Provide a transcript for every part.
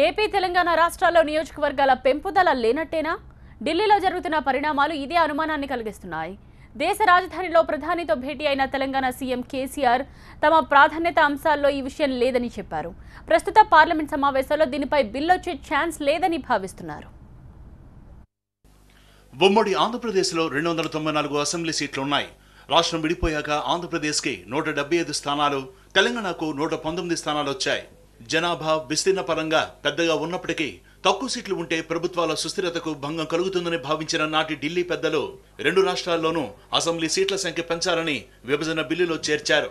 AP Telangana రాష్ట్రాల్లో నియోజకవర్గాల పెంపుదల లేనట్టేనా? ఢిల్లీలో జరుగుతున్న పరిణామాలు ఇదే అనుమానాన్ని కలిగిస్తున్నాయి. దేశ రాజధానిలో ప్రధానితో భేటీ అయిన తెలంగాణ సీఎం కేసీఆర్ తమ ప్రాధాన్యత అంశాల్లో ఈ విషయం లేదని చెప్పారు. ప్రస్తుత పార్లమెంట్ సమావేశాల్లో దీనిపై బిల్లొచ్చే ఛాన్స్ లేదని భావిస్తున్నారు. ఉమ్మడి ఆంధ్రప్రదేశ్లో 294 అసెంబ్లీ సీట్లున్నాయి. రాష్ట్రం విడిపోయాక ఆంధ్రప్రదేశ్కి 175 స్థానాలు, తెలంగాణకు 119 స్థానాలు వచ్చాయి. జనాభా విస్తీర్ణ పరంగా పెద్దగా ఉన్నప్పటికీ తక్కువ సీట్లు ఉంటే ప్రభుత్వాల సుస్థిరతకు భంగం కలుగుతుందని భావించిన నాటి ఢిల్లీ పెద్దలు 2 రాష్ట్రాల్లోనూ అసెంబ్లీ సీట్ల సంఖ్య పెంచాలని విభజన బిల్లులో చేర్చారు.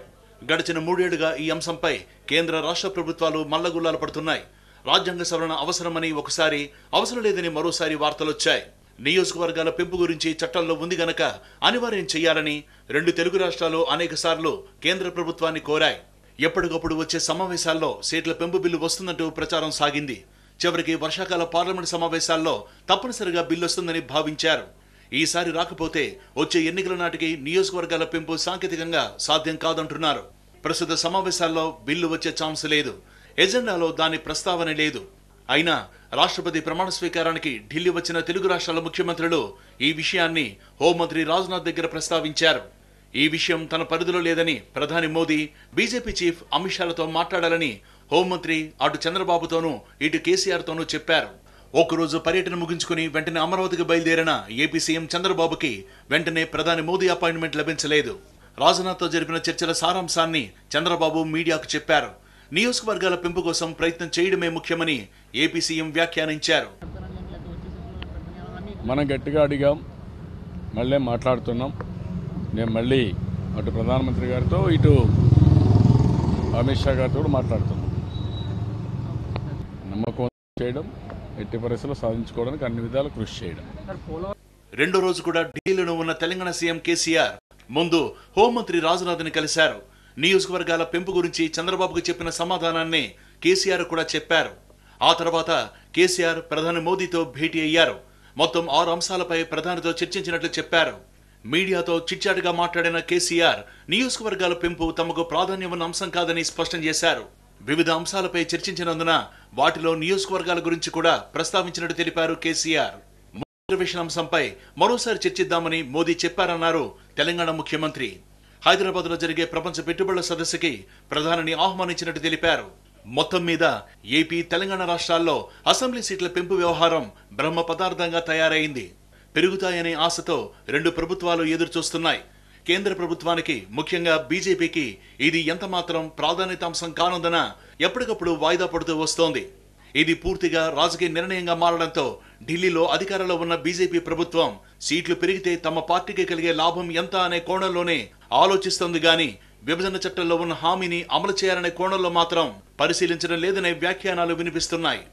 గడిచిన 3 ఏళ్లుగా ఈ అంశంపై కేంద్ర రాష్ట్ర ప్రభుత్వాలు మల్లగుల్లాలు పడుతున్నాయి. రాజ్యాంగ సవరణ అవసరమని ఒకసారి, అవసరం లేదని మరోసారి వార్తలొచ్చాయి. నియోజకవర్గాల పెంపు గురించి చట్టంలో ఉంది గనక అనివార్యం చేయాలని 2 తెలుగు రాష్ట్రాలు అనేక సార్లు కేంద్ర ప్రభుత్వాన్ని కోరాయి. ఎప్పటికప్పుడు వచ్చే సమావేశాల్లో సీట్ల పెంపు బిల్లు వస్తుందంటూ ప్రచారం సాగింది. చివరికి వర్షాకాల పార్లమెంట్ సమావేశాల్లో తప్పనిసరిగా బిల్లు వస్తుందని భావించారు. ఈసారి రాకపోతే వచ్చే ఎన్నికల నాటికి నియోజకవర్గాల పెంపు సాంకేతికంగా సాధ్యం కాదంటున్నారు. ప్రస్తుత సమావేశాల్లో బిల్లు వచ్చే ఛాన్స్ లేదు. ఎజెండాలో దాని ప్రస్తావన లేదు. అయినా రాష్ట్రపతి ప్రమాణ స్వీకారానికి ఢిల్లీ వచ్చిన తెలుగు రాష్ట్రాల ముఖ్యమంత్రులు ఈ విషయాన్ని హోంమంత్రి రాజ్నాథ్ దగ్గర ప్రస్తావించారు. ఈ విషయం తన పరిధిలో లేదని ప్రధాని మోదీ, బీజేపీ చీఫ్ అమిత్ షాలతో మాట్లాడాలని హోంమంత్రి అటు చంద్రబాబుతోనూ ఇటు కేసీఆర్తోనూ చెప్పారు. ఒక్కరోజు పర్యటన ముగించుకుని వెంటనే అమరావతికి బయలుదేరిన ఏపీ సీఎం చంద్రబాబుకి వెంటనే ప్రధాని మోదీ అపాయింట్మెంట్ లభించలేదు. రాజ్నాథ్తో జరిపిన చర్చల సారాంశాన్ని చంద్రబాబు మీడియాకు చెప్పారు. నియోజకవర్గాల పెంపు కోసం ప్రయత్నం చేయడమే ముఖ్యమని ఏపీ సీఎం వ్యాఖ్యానించారు. మనం గట్టిగా అడిగాం, మళ్ళీ మాట్లాడుతున్నాం. నేను మళ్ళీ అటు ప్రధానమంత్రి గారితో ఇటు అమిత్ షా గారితో కూడా మాట్లాడుతున్నాం. నమ్మకం చేయడం, ఎట్టి పరిస్థితుల్లో సాధించుకోవడానికి అన్ని విధాలు కృషి చేయడం. రెండో రోజు కూడా ఢిల్లీలో ఉన్న తెలంగాణ సీఎం కేసీఆర్ ముందు హోంమంత్రి రాజ్నాథ్ని కలిశారు. నియోజకవర్గాల పెంపు గురించి చంద్రబాబుకు చెప్పిన సమాధానాన్ని కేసీఆర్ కూడా చెప్పారు. ఆ తర్వాత కేసీఆర్ ప్రధాని మోదీతో భేటీ అయ్యారు. మొత్తం 6 అంశాలపై ప్రధానితో చర్చించినట్లు చెప్పారు. మీడియాతో చిట్చాటుగా మాట్లాడిన కేసీఆర్ నియోజకవర్గాల పెంపు తమకు ప్రాధాన్యం ఉన్న అంశం కాదని స్పష్టం చేశారు. వివిధ అంశాలపై చర్చించినందున వాటిలో నియోజకవర్గాల గురించి కూడా ప్రస్తావించినట్టు తెలిపారు కేసీఆర్. రిజర్వేషన్ అంశంపై మరోసారి చర్చిద్దామని మోదీ చెప్పారన్నారు తెలంగాణ ముఖ్యమంత్రి. హైదరాబాద్ లో జరిగే ప్రపంచ పెట్టుబడుల సదస్సుకి ప్రధానిని ఆహ్వానించినట్టు తెలిపారు. మొత్తం మీద ఏపీ, తెలంగాణ రాష్ట్రాల్లో అసెంబ్లీ సీట్ల పెంపు వ్యవహారం బ్రహ్మ పదార్థంగా తయారైంది. పెరుగుతాయనే ఆశతో 2 ప్రభుత్వాలు ఎదురు చూస్తున్నాయి. కేంద్ర ప్రభుత్వానికి, ముఖ్యంగా బీజేపీకి ఇది ఎంతమాత్రం ప్రాధాన్యతాంశం కానుందన ఎప్పటికప్పుడు వాయిదా పడుతూ వస్తోంది. ఇది పూర్తిగా రాజకీయ నిర్ణయంగా మారడంతో ఢిల్లీలో అధికారంలో ఉన్న బీజేపీ ప్రభుత్వం సీట్లు పెరిగితే తమ పార్టీకి కలిగే లాభం ఎంత అనే కోణంలోనే ఆలోచిస్తోంది గాని విభజన చట్టంలో ఉన్న హామీని అమలు చేయాలనే కోణంలో మాత్రం పరిశీలించడం లేదనే వ్యాఖ్యానాలు వినిపిస్తున్నాయి.